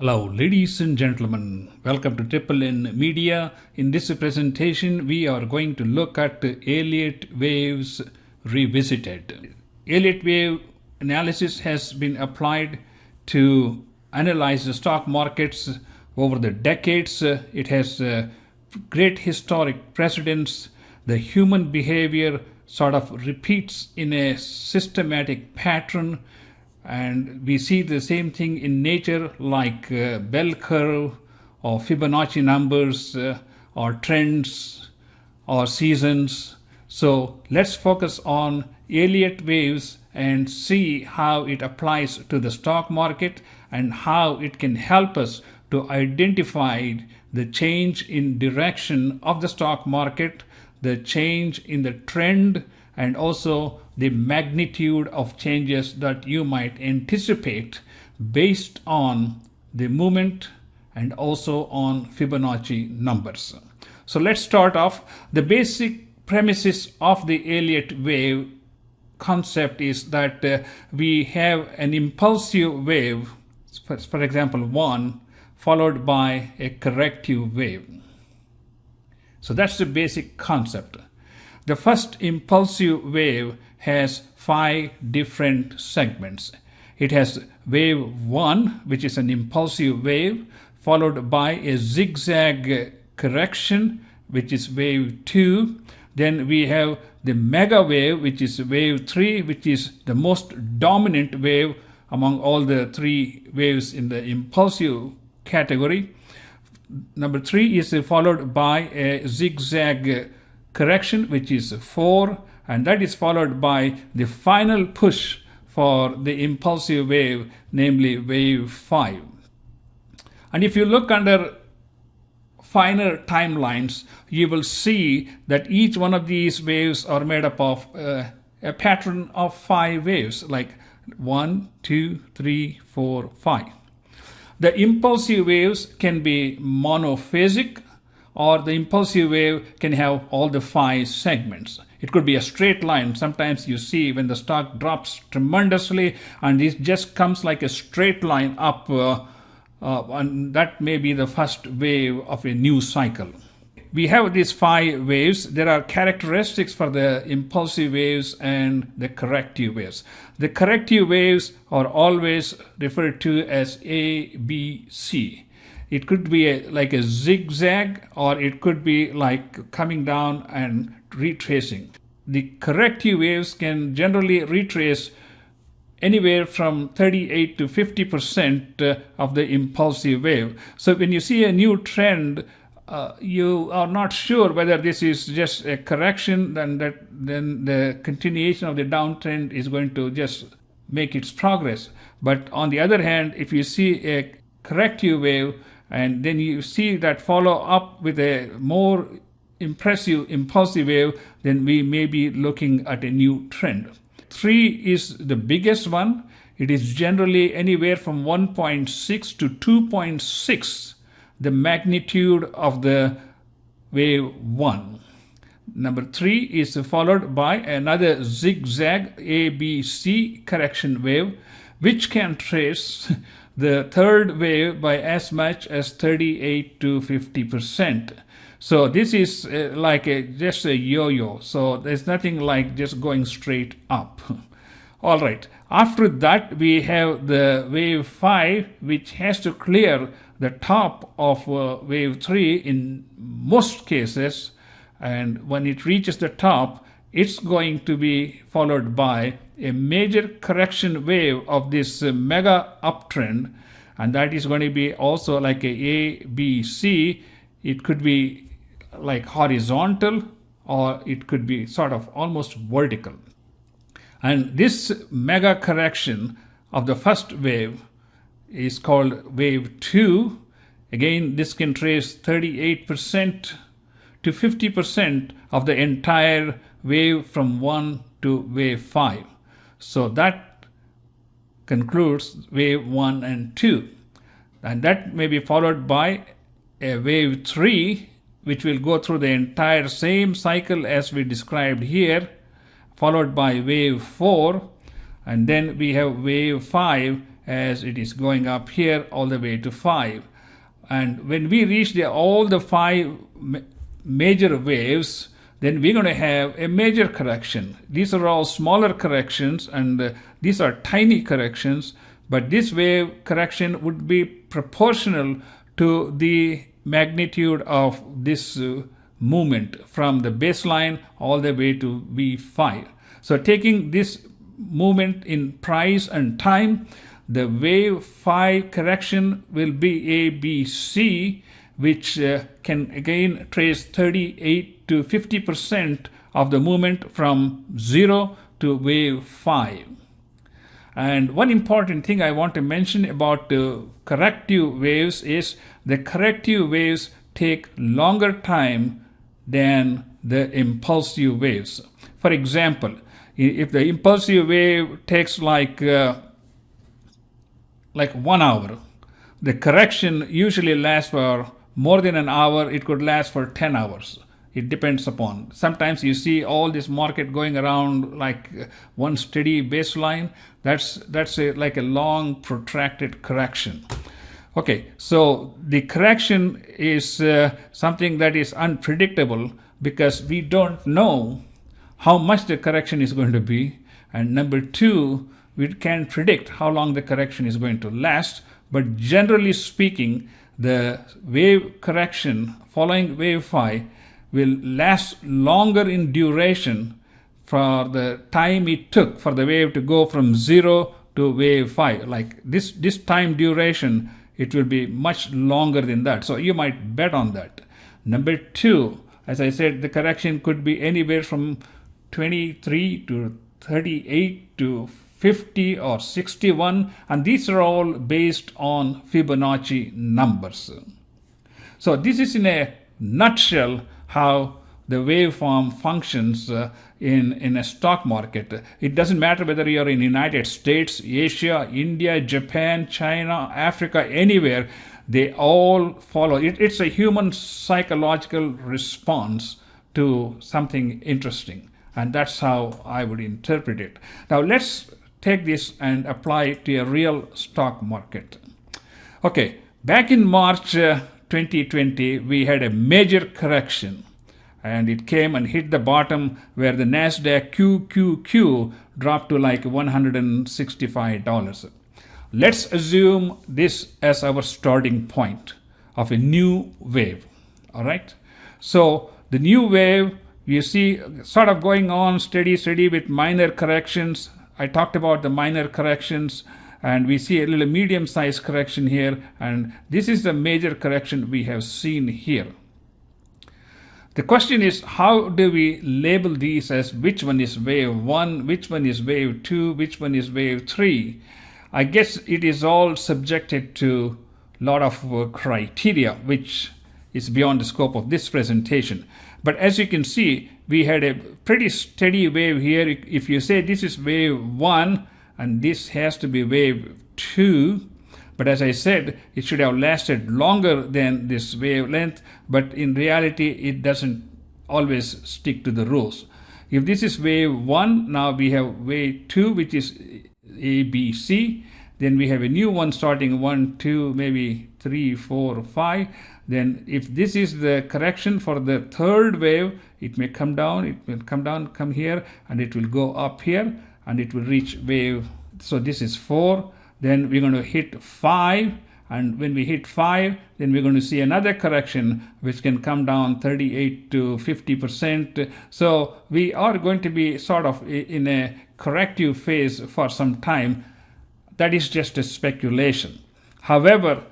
Hello, ladies and gentlemen. Welcome to Triple N Media. In this presentation, we are going to look at Elliott waves revisited. Elliott wave analysis has been applied to analyze the stock markets over the decades. It has great historic precedents. The human behavior sort of repeats in a systematic pattern. And we see the same thing in nature, like bell curve or Fibonacci numbers or trends or seasons. So let's focus on Elliott waves and see how it applies to the stock market and how it can help us to identify the change in direction of the stock market, the change in the trend, and also the magnitude of changes that you might anticipate based on the movement and also on Fibonacci numbers. So let's start off. The basic premises of the Elliott wave concept is that we have an impulsive wave, for example 1, followed by a corrective wave. So that's the basic concept. The first impulsive wave has 5 different segments. It has wave 1, which is an impulsive wave, followed by a zigzag correction, which is wave 2. Then we have the mega wave, which is wave 3, which is the most dominant wave among all the 3 waves in the impulsive category. Number 3 is followed by a zigzag correction, which is 4, and that is followed by the final push for the impulsive wave, namely wave 5. And if you look under finer timelines, you will see that each one of these waves are made up of a pattern of 5 waves, like 1, 2, 3, 4, 5. The impulsive waves can be monophasic, or the impulsive wave can have all the 5 segments. It could be a straight line. Sometimes you see when the stock drops tremendously and it just comes like a straight line up, and that may be the first wave of a new cycle. We have these 5 waves. There are characteristics for the impulsive waves and the corrective waves. The corrective waves are always referred to as A, B, C. It could be like a zigzag, or it could be like coming down and retracing. The corrective waves can generally retrace anywhere from 38 to 50% of the impulsive wave. So when you see a new trend, you are not sure whether this is just a correction, then the continuation of the downtrend is going to just make its progress. But on the other hand, if you see a corrective wave, and then you see that follow up with a more impressive impulsive wave, then we may be looking at a new trend. 3 is the biggest one. It is generally anywhere from 1.6 to 2.6, the magnitude of the wave 1. Number 3 is followed by another zigzag ABC correction wave, which can trace the third wave by as much as 38 to 50%. So this is like just a yo-yo. So there's nothing like just going straight up. All right. After that, we have the wave 5, which has to clear the top of wave 3 in most cases. And when it reaches the top, it's going to be followed by a major correction wave of this mega uptrend, and that is going to be also like a B, C. It could be like horizontal, or it could be sort of almost vertical. And this mega correction of the first wave is called wave 2. Again, this can trace 38% to 50% of the entire wave from 1 to wave 5. So that concludes wave 1 and 2. And that may be followed by a wave 3, which will go through the entire same cycle as we described here, followed by wave 4, and then we have wave 5, as it is going up here all the way to 5. And when we reach all the 5 major waves, then we're going to have a major correction. These are all smaller corrections, and these are tiny corrections, but this wave correction would be proportional to the magnitude of this movement from the baseline all the way to V5. So taking this movement in price and time, the wave 5 correction will be ABC, which can again trace 38 to 50% of the movement from 0 to wave 5. And one important thing I want to mention about corrective waves is the corrective waves take longer time than the impulsive waves. For example, if the impulsive wave takes like 1 hour, the correction usually lasts for more than an hour. It could last for 10 hours. It depends upon. Sometimes you see all this market going around like one steady baseline. That's like a long protracted correction. Okay, so the correction is something that is unpredictable because we don't know how much the correction is going to be. And number 2, we can't predict how long the correction is going to last. But generally speaking, the wave correction following wave 5 will last longer in duration for the time it took for the wave to go from 0 to wave 5. Like this time duration, it will be much longer than that. So you might bet on that. Number 2, as I said, the correction could be anywhere from 23 to 38 to 50 or 61, and these are all based on Fibonacci numbers. So this is in a nutshell how the waveform functions in a stock market. It doesn't matter whether you're in the United States, Asia, India, Japan, China, Africa, anywhere, they all follow. It's a human psychological response to something interesting, and that's how I would interpret it. Now let's take this and apply it to a real stock market. Okay, back in March 2020, we had a major correction, and it came and hit the bottom where the NASDAQ QQQ dropped to like $165. Let's assume this as our starting point of a new wave. All right. So the new wave, you see sort of going on steady with minor corrections. I talked about the minor corrections, and we see a little medium-sized correction here, and this is the major correction we have seen here. The question is, how do we label these as which one is wave 1, which one is wave 2, which one is wave 3? I guess it is all subjected to a lot of criteria, which is beyond the scope of this presentation. But as you can see, we had a pretty steady wave here. If you say this is wave 1 and this has to be wave 2, but as I said, it should have lasted longer than this wavelength, but in reality, it doesn't always stick to the rules. If this is wave 1, now we have wave 2, which is ABC. Then we have a new one starting 1, 2, maybe 3, 4, 5. Then if this is the correction for the third wave, it may come down, it will come down, come here, and it will go up here, and it will reach wave. So this is 4. Then we're going to hit 5. And when we hit 5, then we're going to see another correction, which can come down 38 to 50%. So we are going to be sort of in a corrective phase for some time. That is just a speculation. However,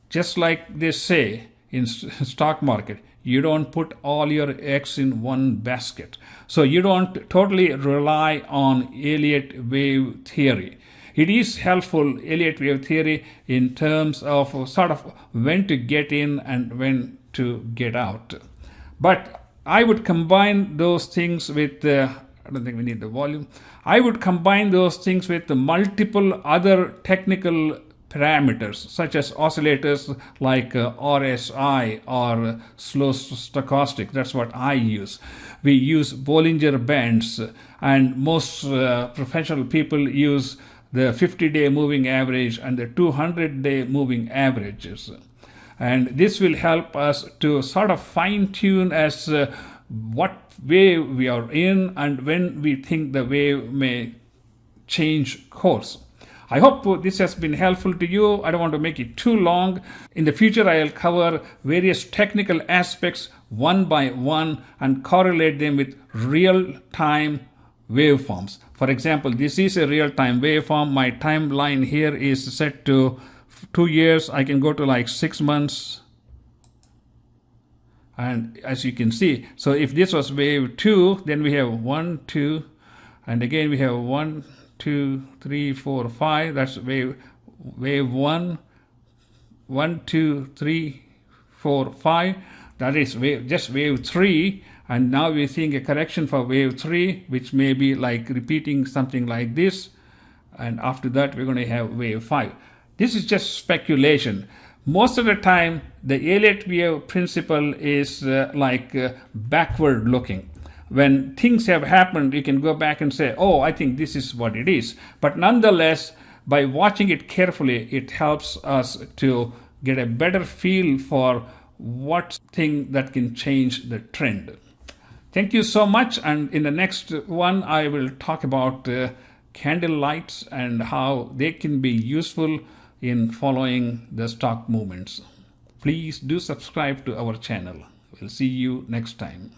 just like they say in stock market, you don't put all your eggs in one basket. So you don't totally rely on Elliott wave theory. It is helpful, Elliott wave theory, in terms of sort of when to get in and when to get out. But I would combine those things with, I don't think we need the volume. I would combine those things with the multiple other technical parameters, such as oscillators like RSI or slow stochastic. That's what I use. We use Bollinger Bands, and most professional people use the 50-day moving average and the 200-day moving averages. And this will help us to sort of fine-tune as what wave we are in and when we think the wave may change course. I hope this has been helpful to you. I don't want to make it too long. In the future, I'll cover various technical aspects one by one and correlate them with real-time waveforms. For example, this is a real-time waveform. My timeline here is set to 2 years. I can go to like 6 months. And as you can see, so if this was wave 2, then we have 1, 2, and again we have 1, 2, 3, 4, 5. That's wave 1, 1, 2, 3, 4, 5. That is just wave 3. And now we're seeing a correction for wave 3, which may be like repeating something like this. And after that, we're going to have wave 5. This is just speculation. Most of the time, the Elliott wave principle is backward looking. When things have happened, you can go back and say, oh, I think this is what it is. But nonetheless, by watching it carefully, it helps us to get a better feel for what thing that can change the trend. Thank you so much. And in the next one, I will talk about candle lights and how they can be useful in following the stock movements. Please do subscribe to our channel. We'll see you next time.